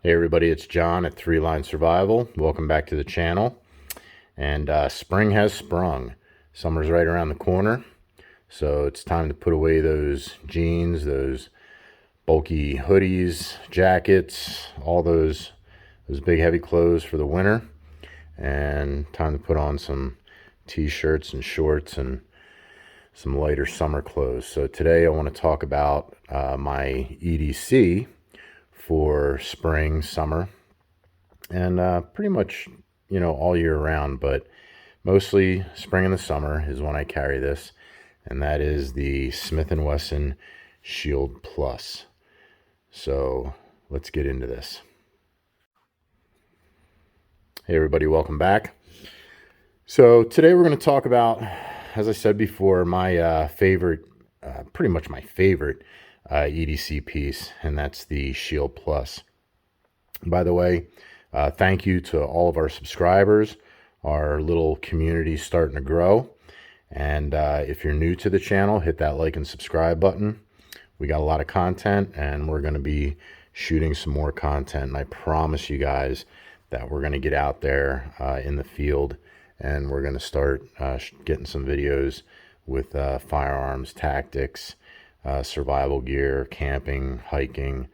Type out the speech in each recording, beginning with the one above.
Hey everybody, it's John at 3 Line Survival. Welcome back to the channel. And spring has sprung. Summer's right around the corner. So it's time to put away those jeans, those bulky hoodies, jackets, all those big heavy clothes for the winter. And time to put on some t-shirts and shorts and some lighter summer clothes. So today I want to talk about my EDC for spring, summer, and pretty much, all year round, but mostly spring and the summer is when I carry this, and that is the Smith & Wesson Shield Plus. So let's get into this. Hey everybody, welcome back. So today we're going to talk about, as I said before, my favorite, pretty much my favorite EDC piece, and that's the Shield Plus. By the way, thank you to all of our subscribers. Our little community is starting to grow. And if you're new to the channel, hit that like and subscribe button. We got a lot of content, and we're going to be shooting some more content. And I promise you guys that we're going to get out there in the field, and we're going to start getting some videos with firearms, tactics, survival gear, camping, hiking,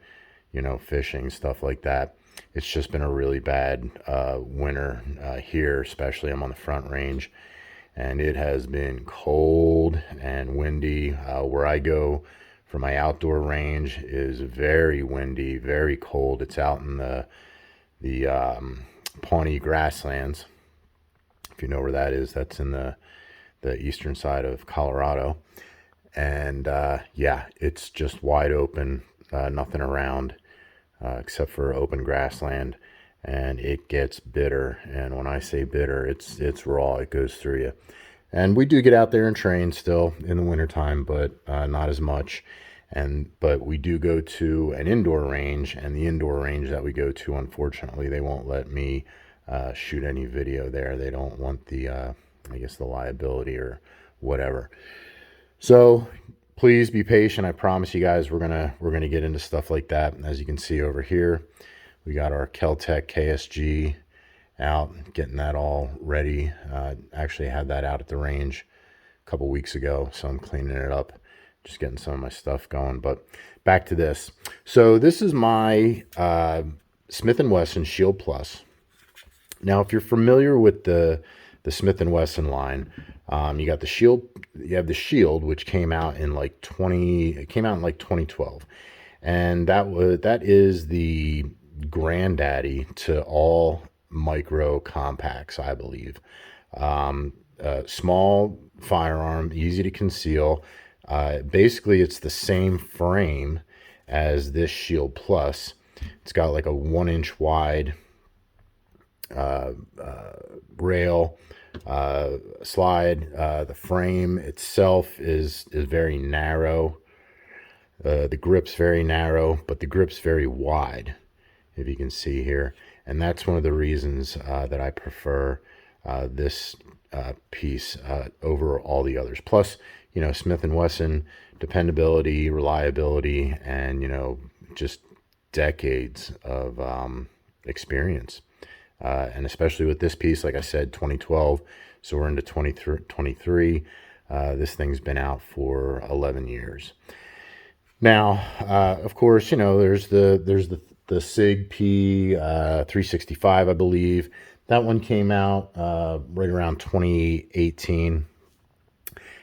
fishing, stuff like that. It's just been a really bad winter here, especially I'm on the Front Range, and it has been cold and windy. Where I go for my outdoor range is very windy, very cold. It's out in the Pawnee grasslands. If you know where that is, that's in the eastern side of Colorado. And yeah, it's just wide open, nothing around except for open grassland, and it gets bitter. And when I say bitter, it's raw. It goes through you. And we do get out there and train still in the wintertime, but not as much. But we do go to an indoor range, and the indoor range that we go to, unfortunately, they won't let me shoot any video there. They don't want the I guess the liability or whatever. So please be patient. I promise you guys we're gonna get into stuff like that. As you can see over here, we got our Kel-Tec KSG out, getting that all ready. Actually had that out at the range a couple weeks ago, so I'm cleaning it up, just getting some of my stuff going. But back to this. So this is my Smith & Wesson Shield Plus. Now, if you're familiar with the Smith & Wesson line, you got the Shield. You have the Shield, which came out in like 2012, and that is the granddaddy to all micro compacts, I believe. Small firearm, easy to conceal. Basically, it's the same frame as this Shield Plus. It's got like a 1-inch wide rail slide. The frame itself is very narrow. The grip's very narrow, but the grip's very wide, if you can see here. And that's one of the reasons that I prefer this piece over all the others. Plus, Smith & Wesson, dependability, reliability, and, just decades of experience. And especially with this piece, like I said, 2012, so we're into 2023. This thing's been out for 11 years. Now, of course, there's the SIG P 365, I believe. That one came out right around 2018.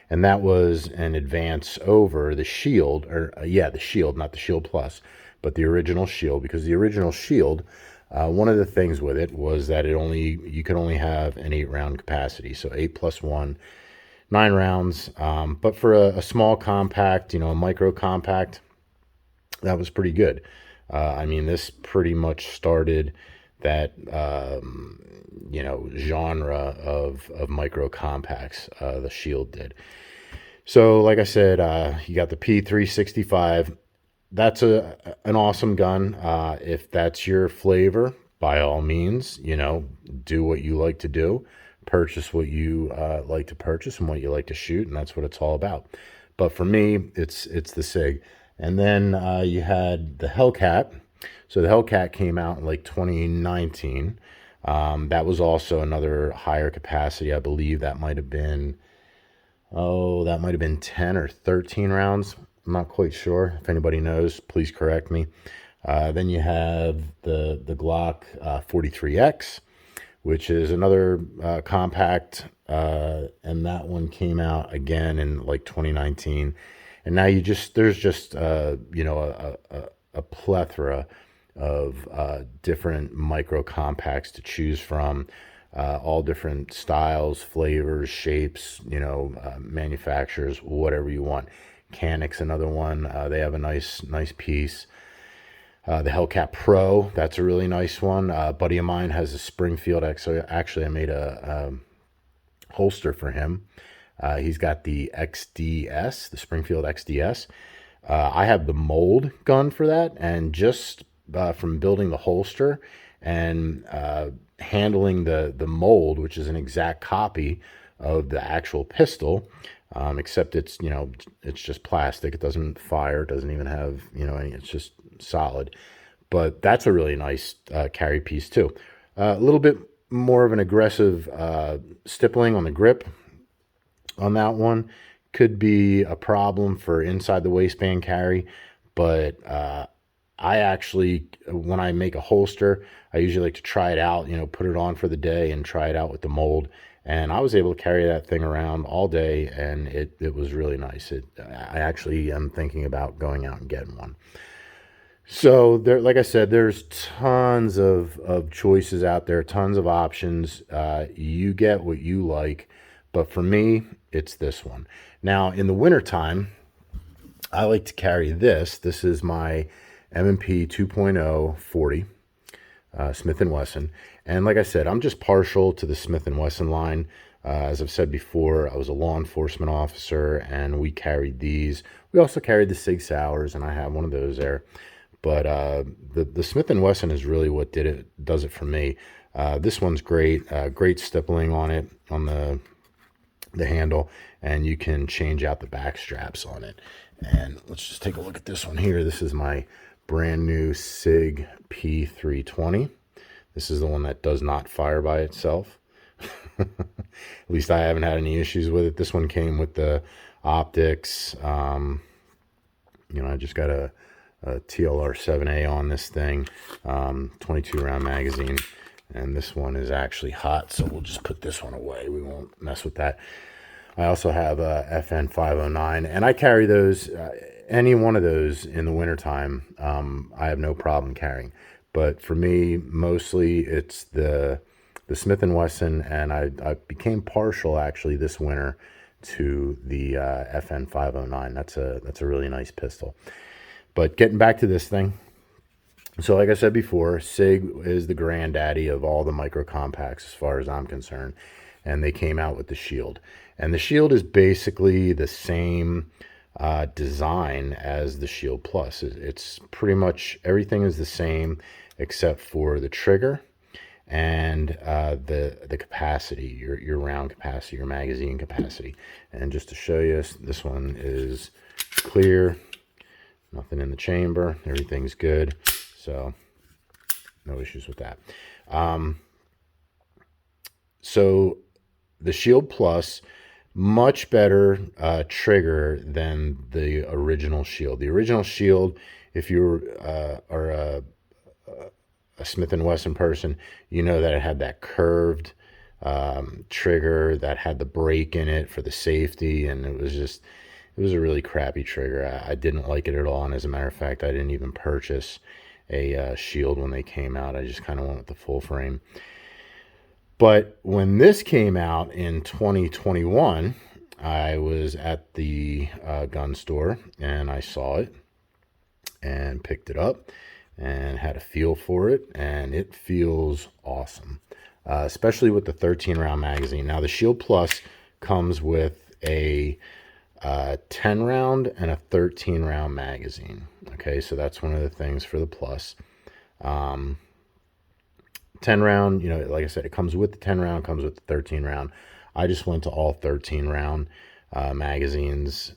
And that was an advance over the Shield, or the Shield, not the Shield Plus, but the original Shield, because the original Shield, one of the things with it was that you could only have an 8-round capacity, so 8 plus 1, 9 rounds. But for a small compact, a micro compact, that was pretty good. I mean, this pretty much started that genre of micro compacts. The Shield did. So, like I said, you got the P365. That's an awesome gun. If that's your flavor, by all means, do what you like to do. Purchase what you like to purchase and what you like to shoot, and that's what it's all about. But for me, it's the SIG. And then you had the Hellcat, So the Hellcat came out in like 2019. That was also another higher capacity. I believe that might have been, that might have been 10 or 13 rounds. I'm not quite sure. If anybody knows, please correct me. Then you have the Glock 43X, which is another compact, and that one came out again in like 2019. And now there's just a plethora of different micro compacts to choose from, all different styles, flavors, shapes, manufacturers, whatever you want. Canic's another one. They have a nice piece. The Hellcat Pro, that's a really nice one. A buddy of mine has a Springfield X. So actually, I made a holster for him. He's got the XDS, the Springfield XDS. I have the mold gun for that, and just from building the holster and handling the mold, which is an exact copy of the actual pistol, except it's just plastic. It doesn't fire. It doesn't even have any. It's just solid. But that's a really nice carry piece too. A little bit more of an aggressive stippling on the grip on that one could be a problem for inside the waistband carry, but I actually, when I make a holster, I usually like to try it out, put it on for the day and try it out with the mold. And I was able to carry that thing around all day, and it was really nice. I actually am thinking about going out and getting one. So there, like I said, there's tons of choices out there, tons of options. You get what you like, but for me, it's this one. Now, in the wintertime, I like to carry this. This is my M&P 2.0 40 Smith & Wesson. And like I said, I'm just partial to the Smith & Wesson line. As I've said before, I was a law enforcement officer, and we carried these. We also carried the Sig Sauers, and I have one of those there. But the Smith & Wesson is really what does it for me. This one's great. Great stippling on it, on the handle, and you can change out the back straps on it. And let's just take a look at this one here. This is my brand new Sig P320. This is the one that does not fire by itself. At least I haven't had any issues with it. This one came with the optics. I just got a TLR 7A on this thing, 22 round magazine, and this one is actually hot, so we'll just put this one away. We won't mess with that. I also have a FN 509, and I carry those, any one of those in the wintertime. I have no problem carrying, but for me, mostly it's the Smith & Wesson, and I became partial actually this winter to the FN 509. That's a really nice pistol. But getting back to this thing, so like I said before, Sig is the granddaddy of all the micro compacts as far as I'm concerned, and they came out with the Shield. And the Shield is basically the same design as the Shield Plus. It's pretty much everything is the same except for the trigger and the capacity, your round capacity, your magazine capacity. And just to show you, this one is clear. Nothing in the chamber. Everything's good. So no issues with that. So the Shield Plus, much better trigger than the original Shield. The original Shield, if you are a Smith & Wesson person, you know that it had that curved trigger that had the brake in it for the safety, and it was a really crappy trigger. I didn't like it at all, and as a matter of fact, I didn't even purchase a Shield when they came out. I just kind of went with the full frame. But when this came out in 2021, I was at the gun store, and I saw it and picked it up and had a feel for it, and it feels awesome, especially with the 13 round magazine. Now the Shield Plus comes with a 10 round and a 13 round magazine. Okay, so that's one of the things for the Plus. 10 round, like I said, it comes with the 10 round, comes with the 13 round. I just went to all 13 round magazines.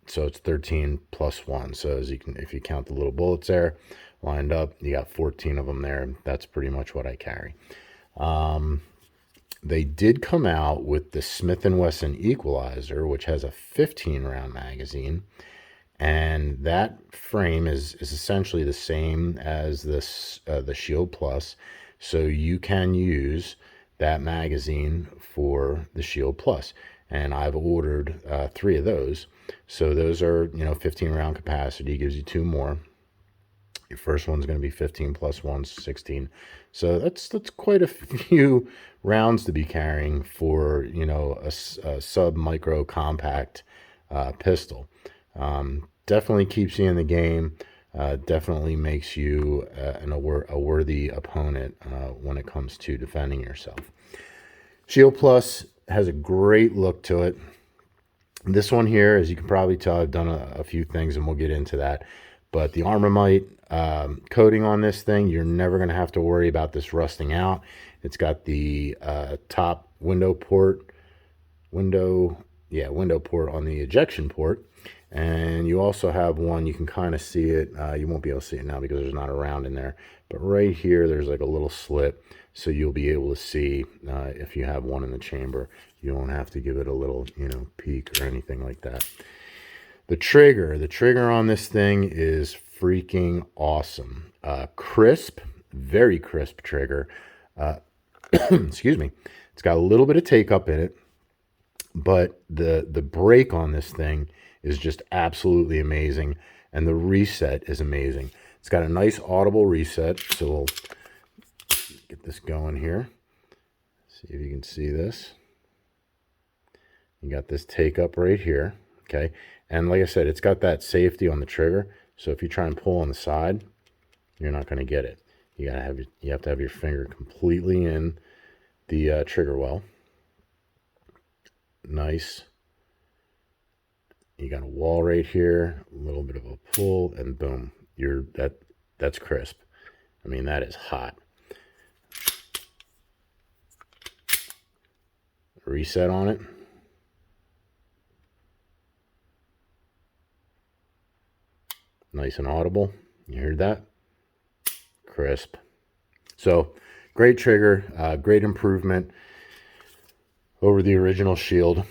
So it's 13 plus 1. So if you count the little bullets there, lined up. You got 14 of them there. That's pretty much what I carry. They did come out with the Smith & Wesson Equalizer, which has a 15 round magazine, and that frame is essentially the same as this the Shield Plus, so you can use that magazine for the Shield Plus. And I've ordered 3 of those, so those are 15 round capacity, gives you 2 more. Your first one's going to be 15 plus 1's 16. So that's quite a few rounds to be carrying for, a sub micro compact pistol. Definitely keeps you in the game. Definitely makes you a worthy opponent when it comes to defending yourself. Shield Plus has a great look to it. This one here, as you can probably tell, I've done a few things, and we'll get into that. But the Armormite coating on this thing, you're never going to have to worry about this rusting out. It's got the top window port on the ejection port. And you also have one, you can kind of see it. You won't be able to see it now because there's not a round in there. But right here, there's like a little slit. So you'll be able to see if you have one in the chamber. You don't have to give it a little, peek or anything like that. The trigger on this thing is freaking awesome. Crisp, very crisp trigger. Excuse me. It's got a little bit of take up in it, but the break on this thing is just absolutely amazing, and the reset is amazing. It's got a nice audible reset, so we'll get this going here. See if you can see this. You got this take up right here, okay? And like I said, it's got that safety on the trigger, so if you try and pull on the side, you're not going to get it. You have to have your finger completely in the trigger well. Nice. You got a wall right here, a little bit of a pull, and boom, that's crisp. I mean, that is hot. Reset on it. Nice and audible. You heard that? Crisp. So, great trigger, great improvement over the original Shield.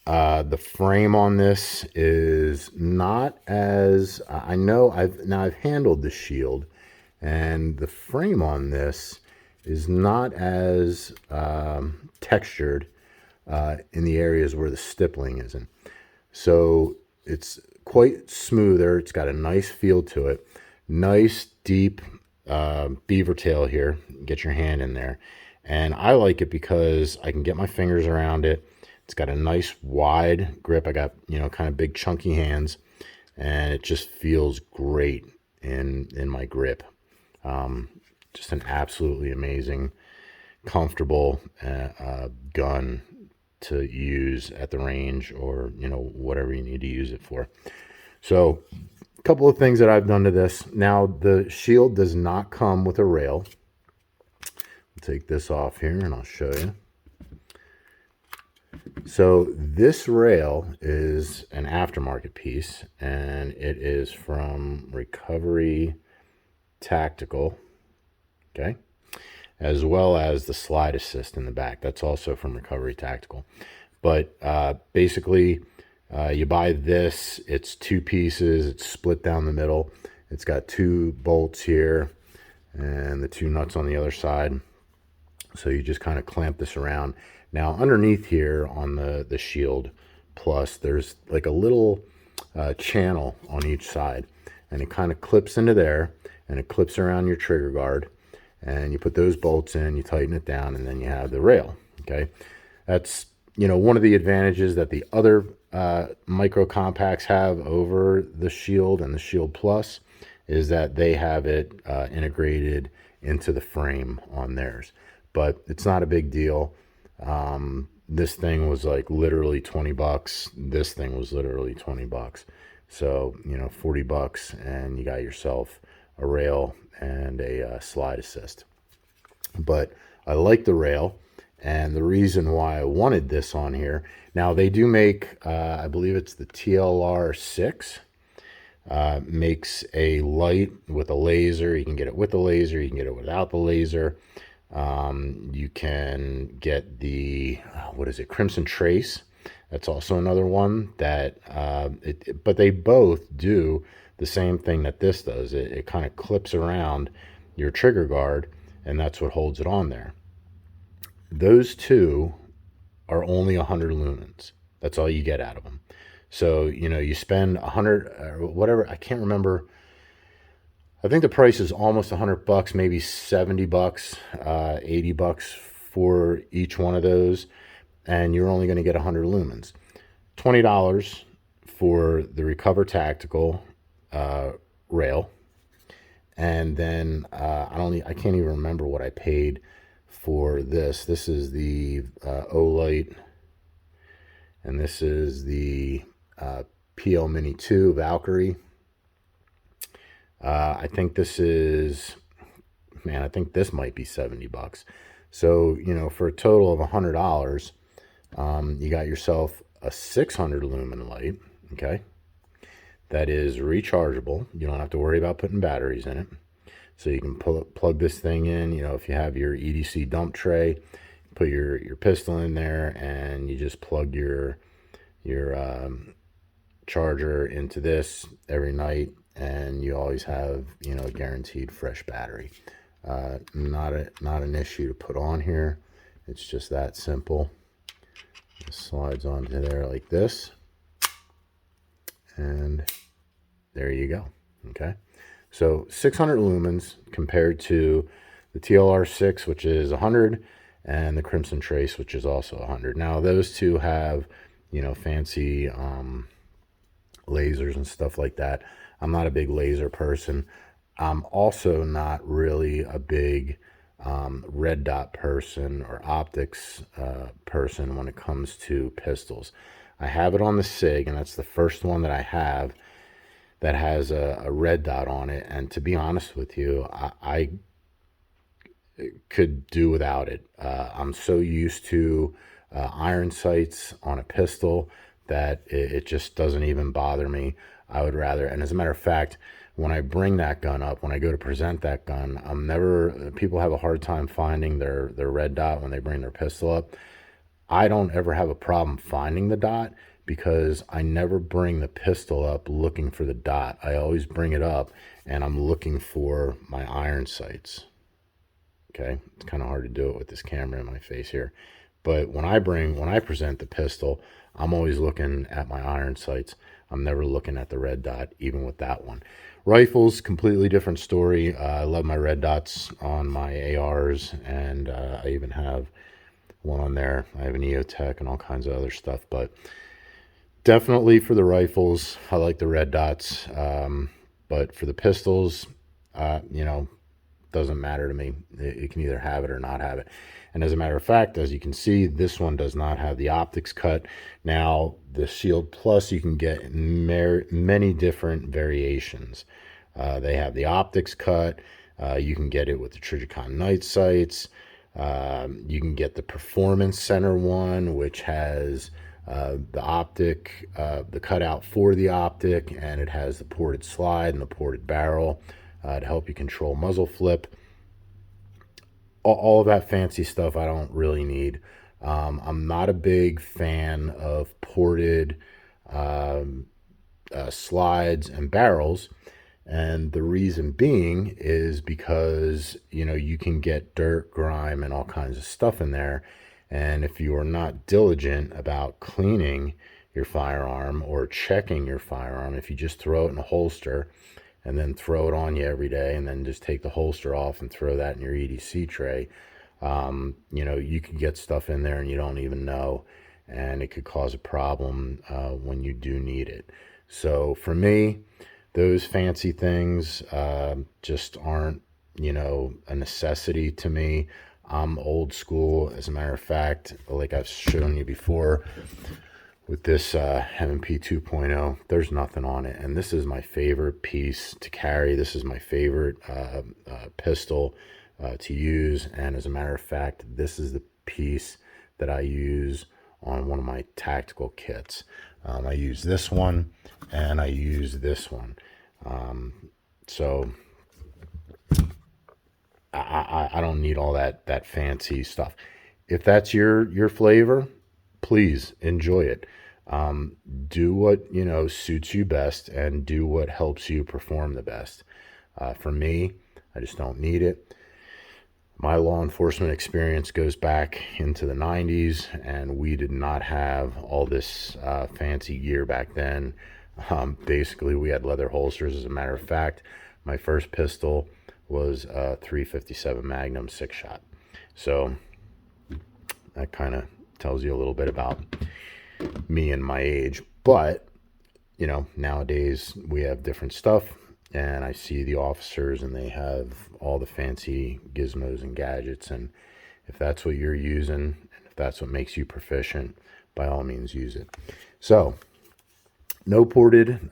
The frame on this is not as, I've handled the Shield, and the frame on this is not as textured in the areas where the stippling isn't. So it's quite smoother. It's got a nice feel to it. Nice deep beaver tail here. Get your hand in there. And I like it because I can get my fingers around it. It's got a nice wide grip. I got, kind of big chunky hands, and it just feels great in my grip. Just an absolutely amazing, comfortable gun to use at the range, or whatever you need to use it for. So a couple of things that I've done to this. Now, the Shield does not come with a rail. I'll take this off here and I'll show you. So this rail is an aftermarket piece, and it is from Recovery Tactical, okay, as well as the slide assist in the back. That's also from Recovery Tactical. But basically, you buy this. It's 2 pieces. It's split down the middle. It's got 2 bolts here and the 2 nuts on the other side. So you just kind of clamp this around. Now, underneath here on the Shield Plus, there's like a little channel on each side, and it kind of clips into there, and it clips around your trigger guard, and you put those bolts in, you tighten it down, and then you have the rail, okay? That's, one of the advantages that the other micro compacts have over the Shield and the Shield Plus is that they have it integrated into the frame on theirs. But it's not a big deal. This thing was like literally $20. This thing was literally $20. So, $40, and you got yourself a rail and a slide assist. But I like the rail, and the reason why I wanted this on here, now they do make, I believe it's the TLR 6. makes a light with a laser. You can get it with the laser, you can get it without the laser. You can get the, what is it, Crimson Trace. That's also another one that, but they both do the same thing that this does. It kind of clips around your trigger guard, and that's what holds it on there. Those two are only 100 lumens. That's all you get out of them. So, you know, you spend 100 or whatever, I can't remember. I think the price is almost $100, maybe $70, $80 for each one of those, and you're only going to get 100 lumens. $20 for the Recover Tactical rail, and then I can't even remember what I paid for this. This is the Olight, and this is the PL Mini 2 Valkyrie. I think this is, man, I think this might be $70. So, you know, for a total of $100, you got yourself a 600 lumen light, okay? That is rechargeable. You don't have to worry about putting batteries in it. So you can plug this thing in, you know, if you have your EDC dump tray, put your pistol in there, and you just plug your charger into this every night, and you always have, you know, a guaranteed fresh battery. Not an issue to put on here. It's just that simple. It slides onto there like this, and there you go. Okay, so 600 lumens compared to the TLR6, which is 100, and the Crimson Trace, which is also 100. Now those two have, you know, fancy lasers and stuff like that. I'm not a big laser person. I'm also not really a big red dot person or optics person when it comes to pistols. I have it on the SIG, and that's the first one that I have that has a red dot on it. And to be honest with you, I could do without it. I'm so used to iron sights on a pistol that it just doesn't even bother me. I would rather, and as a matter of fact, when I bring that gun up, when I go to present that gun, people have a hard time finding their red dot when they bring their pistol up. I don't ever have a problem finding the dot because I never bring the pistol up looking for the dot. I always bring it up and I'm looking for my iron sights. Okay, it's kind of hard to do it with this camera in my face here. But when I present the pistol, I'm always looking at my iron sights. I'm never looking at the red dot, even with that one. Rifles, completely different story. I love my red dots on my ARs, and I even have one on there. I have an EOTech and all kinds of other stuff, but definitely for the rifles, I like the red dots. But for the pistols, you know, doesn't matter to me. It can either have it or not have it. And as a matter of fact, as you can see, this one does not have the optics cut. Now, the Shield Plus, you can get many different variations. They have the optics cut. You can get it with the Trijicon night sights. You can get the Performance Center one, which has the optic, the cutout for the optic, and it has the ported slide and the ported barrel to help you control muzzle flip. All of that fancy stuff I don't really need. I'm not a big fan of ported slides and barrels, and the reason being is because, you know, you can get dirt, grime, and all kinds of stuff in there, and if you are not diligent about cleaning your firearm or checking your firearm, if you just throw it in a holster and then throw it on you every day, and then just take the holster off and throw that in your EDC tray, you know, you could get stuff in there and you don't even know, and it could cause a problem when you do need it. So for me, those fancy things just aren't, you know, a necessity to me. I'm old school. As a matter of fact, like I've shown you before, with this M&P 2.0, there's nothing on it, and this is my favorite piece to carry. This is my favorite pistol to use, and as a matter of fact, this is the piece that I use on one of my tactical kits. I use this one, and I use this one. So I don't need all that fancy stuff. If that's your flavor, please enjoy it. Do what suits you best, and do what helps you perform the best. For me, I just don't need it. My law enforcement experience goes back into the 90s, and we did not have all this fancy gear back then. Basically, we had leather holsters. As a matter of fact, my first pistol was a 357 Magnum 6-shot. So that kind of tells you a little bit about me and my age. But, nowadays we have different stuff. And I see the officers, and they have all the fancy gizmos and gadgets. And if that's what you're using, and if that's what makes you proficient, by all means use it. So, no ported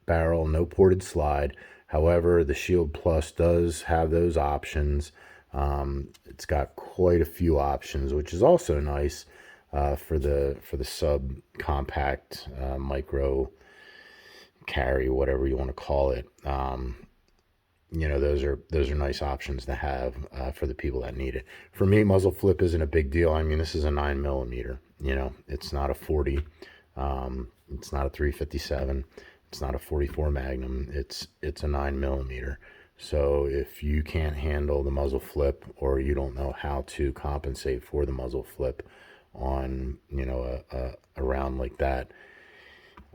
barrel, no ported slide. However, the Shield Plus does have those options. It's got quite a few options, which is also nice for the subcompact micro carry, whatever you want to call it. Those are nice options to have for the people that need it. For me, muzzle flip isn't a big deal. I mean, this is a 9mm. It's not a 40. It's not a 357. It's not a 44 Magnum. It's a 9mm. So if you can't handle the muzzle flip, or you don't know how to compensate for the muzzle flip on a round like that,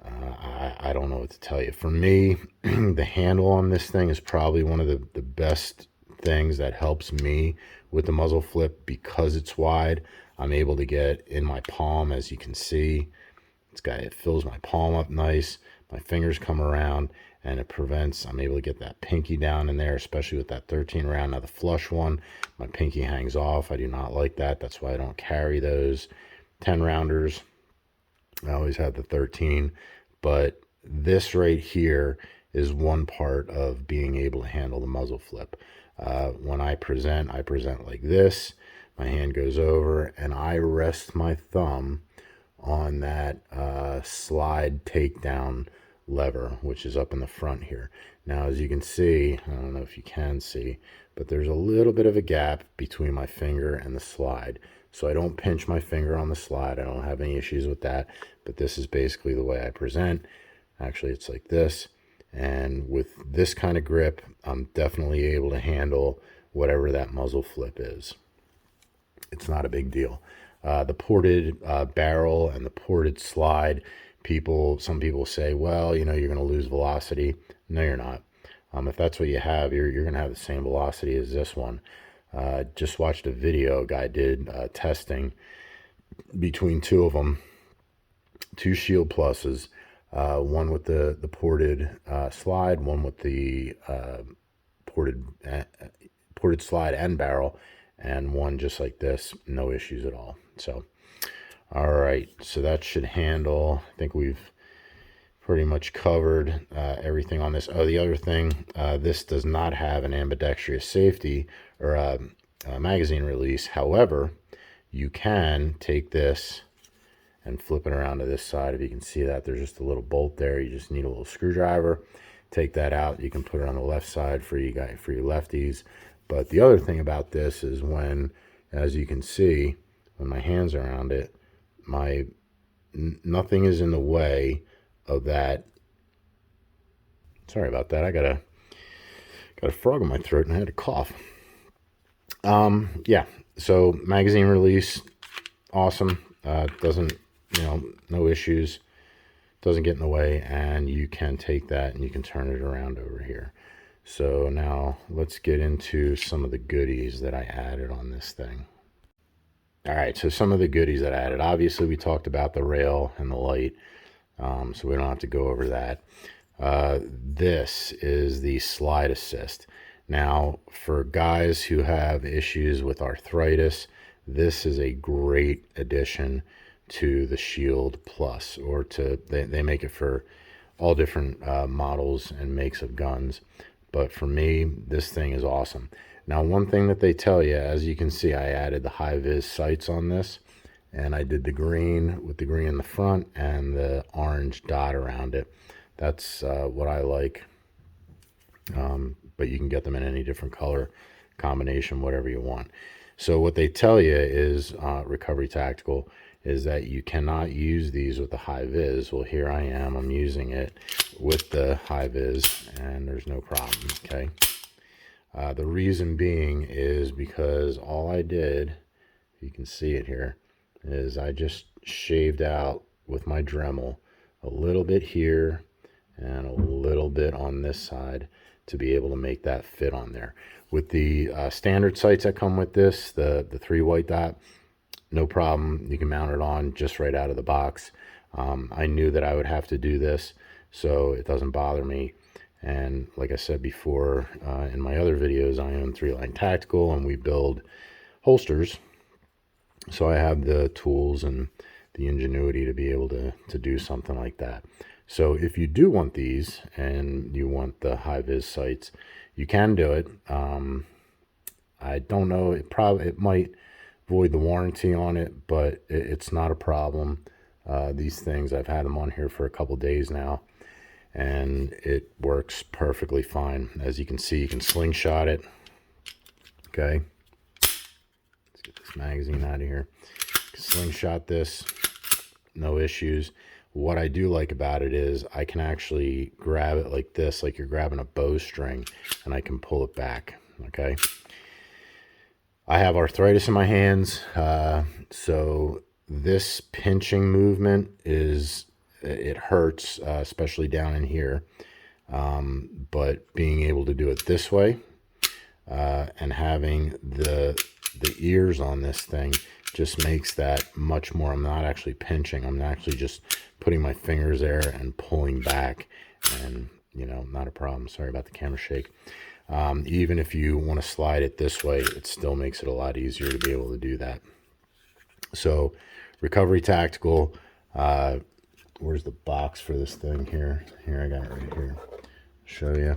I don't know what to tell you. For me, the handle on this thing is probably one of the best things that helps me with the muzzle flip, because it's wide. I'm able to get in my palm, as you can see. It fills my palm up nice. My fingers come around, and I'm able to get that pinky down in there, especially with that 13 round. Now the flush one, my pinky hangs off. I do not like that. That's why I don't carry those 10 rounders. I always have the 13, but this right here is one part of being able to handle the muzzle flip. When I present like this. My hand goes over, and I rest my thumb on that slide takedown lever, which is up in the front here. Now, as you can see, I don't know if you can see, but there's a little bit of a gap between my finger and the slide. So I don't pinch my finger on the slide. I don't have any issues with that, but this is basically the way I present. Actually, it's like this. And with this kind of grip, I'm definitely able to handle whatever that muzzle flip is. It's not a big deal. The ported barrel and the ported slide, some people say, well, you're going to lose velocity. No, you're not. If that's what you have, you're going to have the same velocity as this one. Just watched a video a guy did testing between two of them, two Shield Pluses, one with the ported slide, one with the ported slide and barrel, and one just like this, no issues at all. So, all right, so that should handle. I think we've pretty much covered everything on this. Oh, the other thing, this does not have an ambidextrous safety or a magazine release. However, you can take this and flip it around to this side. If you can see that, there's just a little bolt there. You just need a little screwdriver. Take that out. You can put it on the left side for you guys, for you lefties. But the other thing about this is when, as you can see, when my hand's around it, nothing is in the way of that. Sorry about that. I got a frog in my throat and I had to cough. Yeah, so magazine release, awesome. Doesn't, no issues, doesn't get in the way, and you can take that and you can turn it around over here. So now let's get into some of the goodies that I added on this thing. All right, so some of the goodies that I added. Obviously, we talked about the rail and the light, so we don't have to go over that. This is the slide assist. Now, for guys who have issues with arthritis, this is a great addition to the Shield Plus, or they make it for all different models and makes of guns. But for me, this thing is awesome. Now, one thing that they tell you, as you can see, I added the high-vis sights on this, and I did the green with the green in the front and the orange dot around it. That's what I like but you can get them in any different color combination, whatever you want. So what they tell you is, Recovery Tactical, is that you cannot use these with the high vis. Well, here I am, I'm using it with the high vis, and there's no problem, okay? The reason being is because all I did, you can see it here, is I just shaved out with my Dremel a little bit here and a little bit on this side to be able to make that fit on there. With the standard sights that come with this, the 3 white dot, no problem. You can mount it on just right out of the box. I knew that I would have to do this, so it doesn't bother me. And like I said before, in my other videos, I own 3-Line Tactical, and we build holsters. So I have the tools and the ingenuity to be able to do something like that. So if you do want these and you want the high vis sights, you can do it. I don't know, it might void the warranty on it, but it's not a problem. These things, I've had them on here for a couple days now, and it works perfectly fine. As you can see, you can slingshot it. Okay, let's get this magazine out of here. Slingshot this, no issues. What I do like about it is I can actually grab it like this, like you're grabbing a bowstring, and I can pull it back. Okay, I have arthritis in my hands, so this pinching movement it hurts, especially down in here. But being able to do it this way, and having the ears on this thing just makes that much more. I'm not actually pinching. I'm actually just putting my fingers there and pulling back, and not a problem. Sorry about the camera shake. Even if you want to slide it this way, it still makes it a lot easier to be able to do that. So Recovery Tactical, where's the box for this thing here? Here, I got it right here. Show you.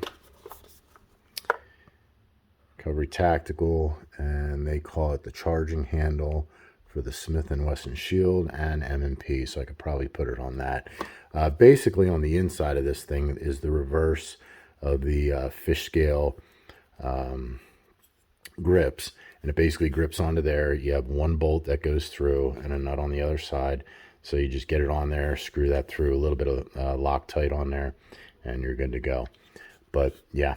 Recovery Tactical, and they call it the charging handle for the Smith & Wesson Shield and M&P, so I could probably put it on that. Basically, on the inside of this thing is the reverse of the fish scale grips, and it basically grips onto there. You have one bolt that goes through and a nut on the other side, so you just get it on there, screw that through, a little bit of Loctite on there, and you're good to go. But yeah,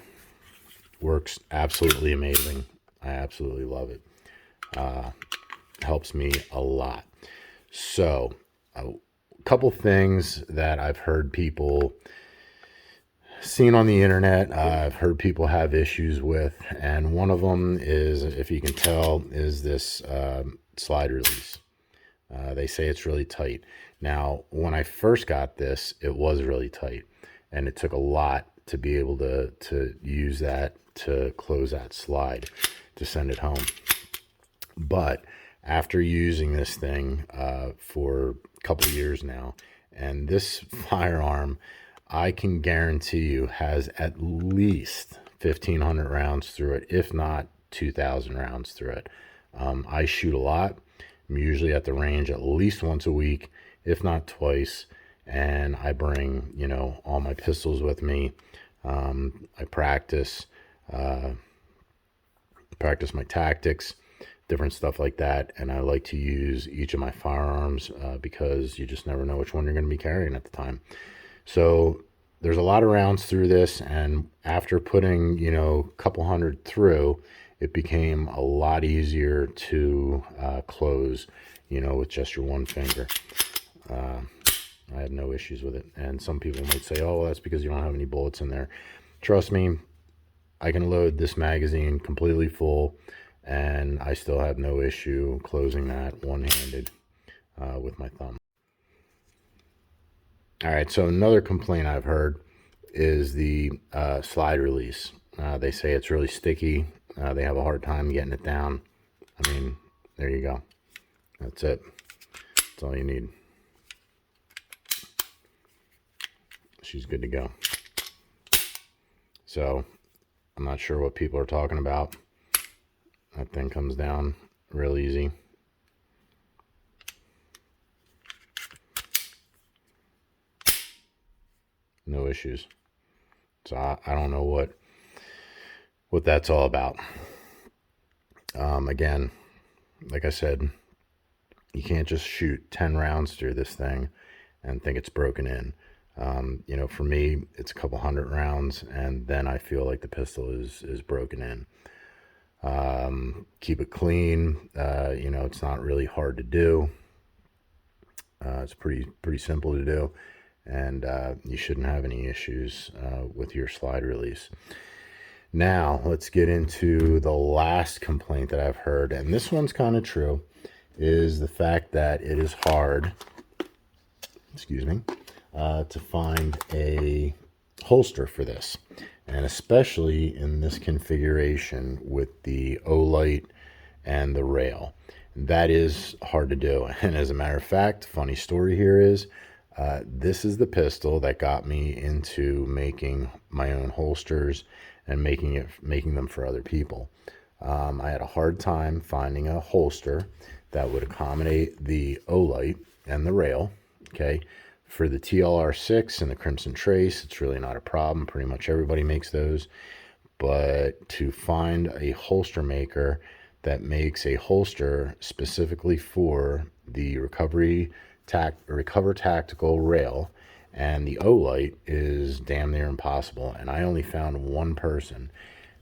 works absolutely amazing. I absolutely love it. Helps me a lot. So a couple things that I've heard people seen on the internet, I've heard people have issues with, and one of them is, if you can tell, is this slide release. They say it's really tight. Now, when I first got this, it was really tight, and it took a lot to be able to use that to close that slide to send it home. But after using this thing for a couple of years now, and this firearm, I can guarantee you, has at least 1,500 rounds through it, if not 2,000 rounds through it. I shoot a lot. I'm usually at the range at least once a week, if not twice, and I bring, all my pistols with me. I practice my tactics, different stuff like that, and I like to use each of my firearms because you just never know which one you're going to be carrying at the time. So there's a lot of rounds through this, and after putting, a couple hundred through, it became a lot easier to close, with just your one finger. I had no issues with it. And some people might say, oh, well, that's because you don't have any bullets in there. Trust me, I can load this magazine completely full, and I still have no issue closing that one-handed with my thumb. All right, so another complaint I've heard is the slide release. They say it's really sticky. They have a hard time getting it down. I mean, there you go. That's it. That's all you need. She's good to go. So I'm not sure what people are talking about. That thing comes down real easy. No issues. So I don't know what what that's all about. Again, like I said, you can't just shoot 10 rounds through this thing and think it's broken in. You know, for me, it's a couple hundred rounds, and then I feel like the pistol is broken in. Keep it clean. You know, it's not really hard to do. It's pretty simple to do, and you shouldn't have any issues with your slide release. Now, let's get into the last complaint that I've heard, and this one's kind of true, is the fact that it is hard, to find a holster for this. And especially in this configuration with the O-light and the rail. That is hard to do. And as a matter of fact, funny story here is, this is the pistol that got me into making my own holsters and making them for other people. I had a hard time finding a holster that would accommodate the O-light and the rail. Okay, for the TLR6 and the Crimson Trace, it's really not a problem. Pretty much everybody makes those. But to find a holster maker that makes a holster specifically for the Recover Tactical rail and the O-light is damn near impossible. And I only found one person,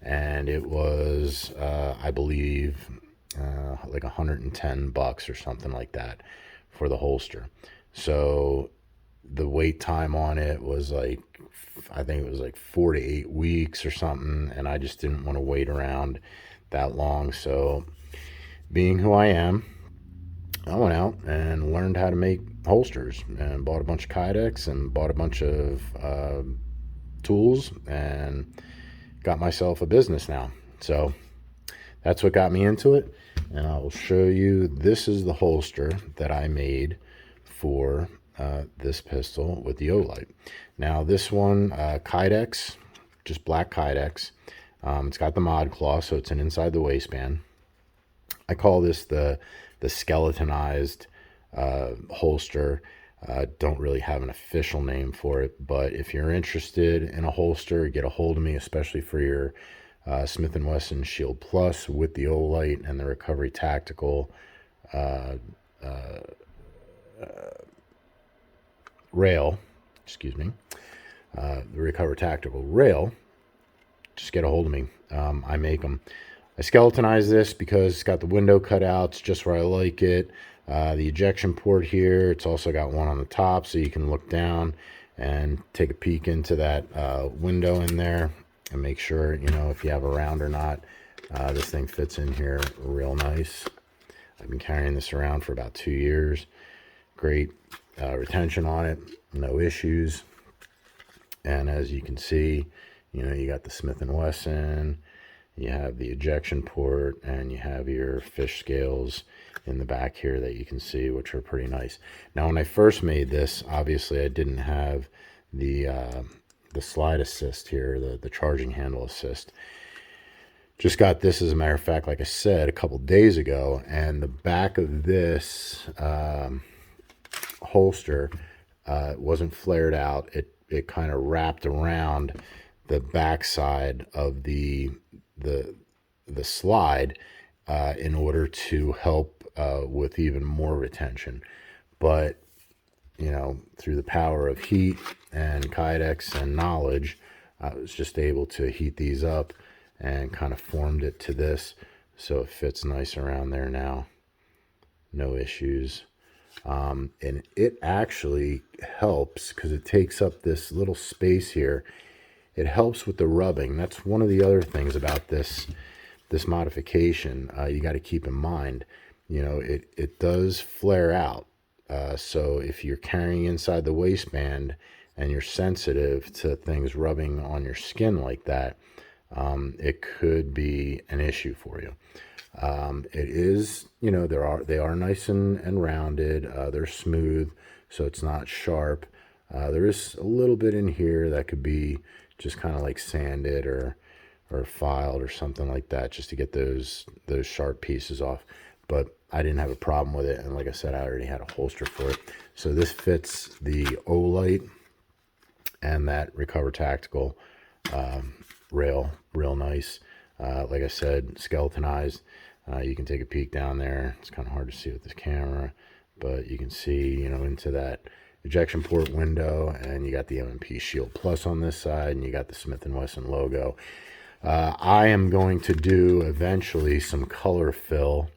and it was, I believe, like $110 or something like that for the holster. So the wait time on it was like, I think it was like 4 to 8 weeks or something, and I just didn't want to wait around that long. So being who I am, I went out and learned how to make holsters and bought a bunch of Kydex and bought a bunch of tools and got myself a business now. So that's what got me into it, and I will show you. This is the holster that I made for this pistol with the O-light. Now this one, Kydex, just black Kydex. It's got the mod claw, so it's an inside the waistband. I call this the skeletonized holster. Don't really have an official name for it, but if you're interested in a holster, get a hold of me, especially for your Smith & Wesson Shield Plus with the O-light and the Recovery Tactical rail, the Recover Tactical rail. Just get a hold of me. I make them. I skeletonize this because it's got the window cutouts just where I like it. The ejection port here, it's also got one on the top so you can look down and take a peek into that window in there and make sure, you know, if you have a round or not. This thing fits in here real nice. I've been carrying this around for about 2 years. Great retention on it, no issues. And as you can see, you know, you got the Smith & Wesson, you have the ejection port, and you have your fish scales in the back here that you can see, which are pretty nice. Now, when I first made this, obviously I didn't have the slide assist here, the charging handle assist. Just got this, as a matter of fact, like I said, a couple days ago, and the back of this holster wasn't flared out. It kind of wrapped around the back side of the slide in order to help with even more retention. But you know, through the power of heat and Kydex and knowledge, I was just able to heat these up and kind of formed it to this, so it fits nice around there now. No issues. And it actually helps because it takes up this little space here. It helps with the rubbing. That's one of the other things about this modification you got to keep in mind. You know, it does flare out. So if you're carrying inside the waistband and you're sensitive to things rubbing on your skin like that, it could be an issue for you. It is, you know, they are nice and rounded. They're smooth, so it's not sharp. There is a little bit in here that could be just kind of like sanded or filed or something like that, just to get those sharp pieces off. But I didn't have a problem with it, and like I said, I already had a holster for it. So this fits the O-light and that Recover Tactical rail real nice. Like I said, skeletonized. You can take a peek down there. It's kind of hard to see with this camera, but you can see, you know, into that ejection port window, and you got the M&P Shield Plus on this side, and you got the Smith & Wesson logo. I am going to do eventually some color fill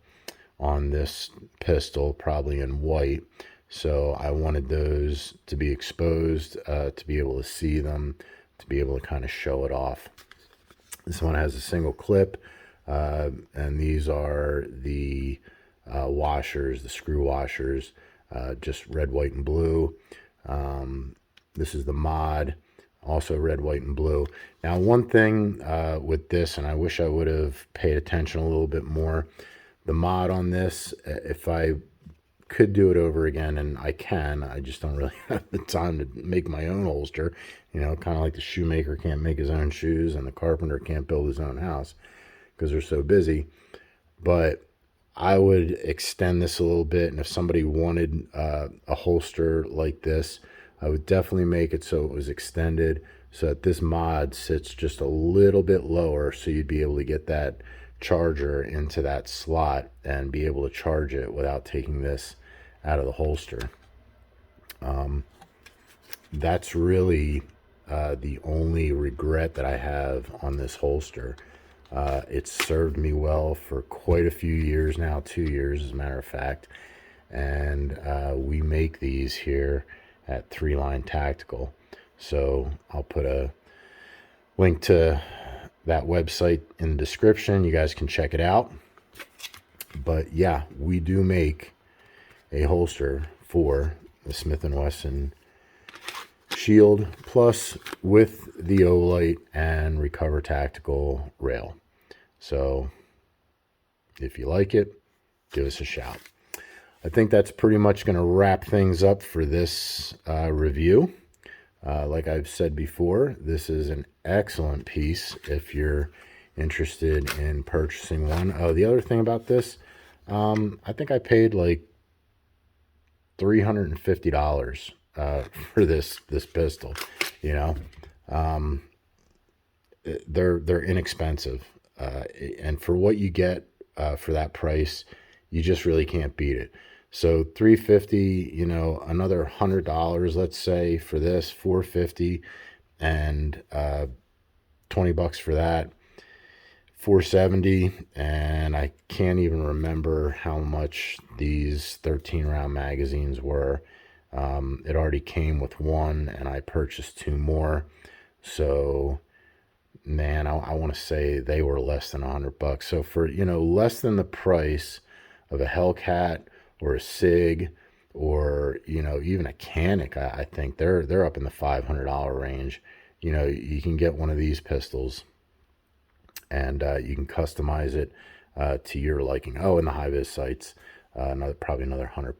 on this pistol, probably in white. So I wanted those to be exposed, to be able to see them, to be able to kind of show it off. This one has a single clip, and these are the washers, the screw washers, just red, white, and blue. This is the mod, also red, white, and blue. Now, one thing with this, and I wish I would have paid attention a little bit more, the mod on this, if I could do it over again, and I can, I just don't really have the time to make my own holster. You know, kind of like the shoemaker can't make his own shoes and the carpenter can't build his own house because they're so busy. But I would extend this a little bit, and if somebody wanted a holster like this, I would definitely make it so it was extended, so that this mod sits just a little bit lower, so you'd be able to get that charger into that slot and be able to charge it without taking this out of the holster. That's really the only regret that I have on this holster. It's served me well for quite a few years now, 2 years as a matter of fact, and we make these here at 3 Line Tactical. So I'll put a link to that website in the description. You guys can check it out. But yeah, we do make a holster for the Smith & Wesson Shield Plus with the Olight and Recover Tactical rail. So if you like it, give us a shout. I think that's pretty much going to wrap things up for this review. Like I've said before, this is an excellent piece if you're interested in purchasing one. Oh, the other thing about this, I think I paid like $350 for this pistol. You know, they're inexpensive, and for what you get for that price, you just really can't beat it. So $350, you know, another $100, let's say, for this, $450, and $20 for that, $470. And I can't even remember how much these 13-round magazines were. It already came with one, and I purchased 2 more. So man, I want to say they were less than $100. So for, you know, less than the price of a Hellcat or a SIG, or, you know, even a Canic, I think they're up in the $500 range. You know, you can get one of these pistols, and you can customize it to your liking. Oh, and the high-vis sights, probably another $100,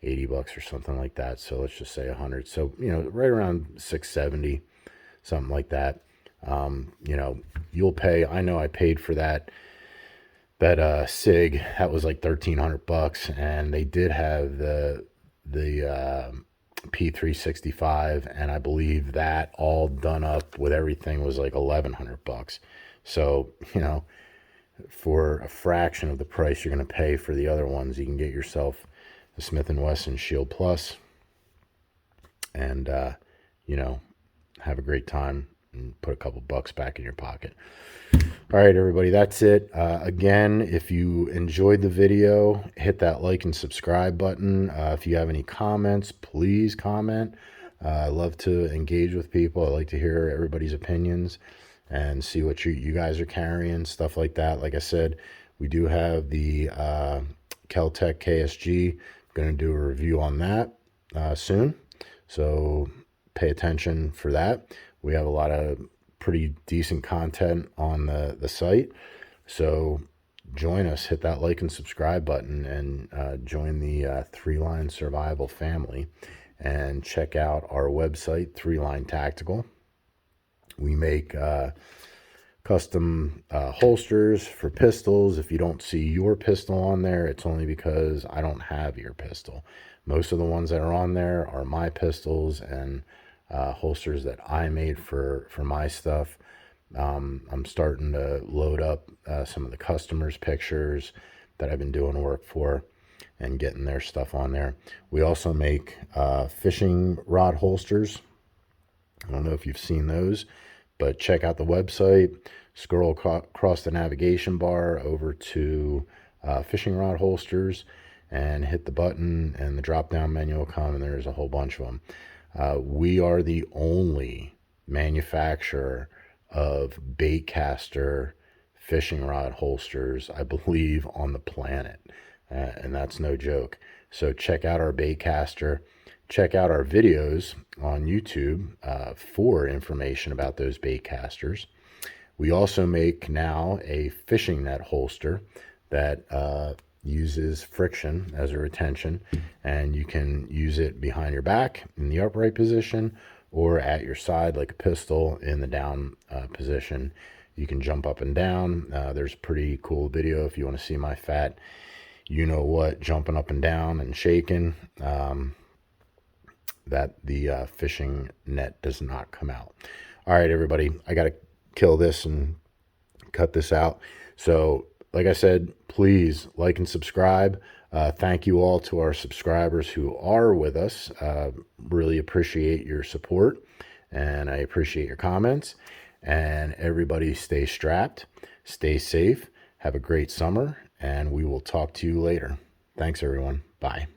$80 or something like that. So let's just say 100. So, you know, right around 670, something like that. You know, you'll pay. I know I paid for that SIG. That was like $1,300, and they did have the P365, and I believe that all done up with everything was like $1,100. So, you know, for a fraction of the price you're going to pay for the other ones, you can get yourself the Smith & Wesson Shield Plus, and you know, have a great time and put a couple bucks back in your pocket. All right, everybody, that's it. Again, if you enjoyed the video, hit that like and subscribe button. If you have any comments, please comment. I love to engage with people. I like to hear everybody's opinions and see what you guys are carrying, stuff like that. Like I said, we do have the Kel-Tec KSG. Going to do a review on that soon, so pay attention for that. We have a lot of pretty decent content on the site, so join us. Hit that like and subscribe button, and join the 3 Line Survival family, and check out our website, 3 Line Tactical. We make custom holsters for pistols. If you don't see your pistol on there, it's only because I don't have your pistol. Most of the ones that are on there are my pistols and holsters that I made for my stuff. I'm starting to load up some of the customers' pictures that I've been doing work for and getting their stuff on there. We also make fishing rod holsters. I don't know if you've seen those, but check out the website, scroll across the navigation bar over to fishing rod holsters, and hit the button, and the drop down menu will come, and there's a whole bunch of them. We are the only manufacturer of baitcaster fishing rod holsters, I believe, on the planet. And that's no joke. So check out our baitcaster. Check out our videos on YouTube for information about those baitcasters. We also make now a fishing net holster that uses friction as a retention, and you can use it behind your back in the upright position or at your side like a pistol in the down position. You can jump up and down. There's a pretty cool video if you want to see my fat you-know-what jumping up and down and shaking. That the fishing net does not come out. All right, everybody, I got to kill this and cut this out. So, like I said, please like and subscribe. Thank you all to our subscribers who are with us. Really appreciate your support, and I appreciate your comments. And everybody stay strapped, stay safe, have a great summer, and we will talk to you later. Thanks, everyone. Bye.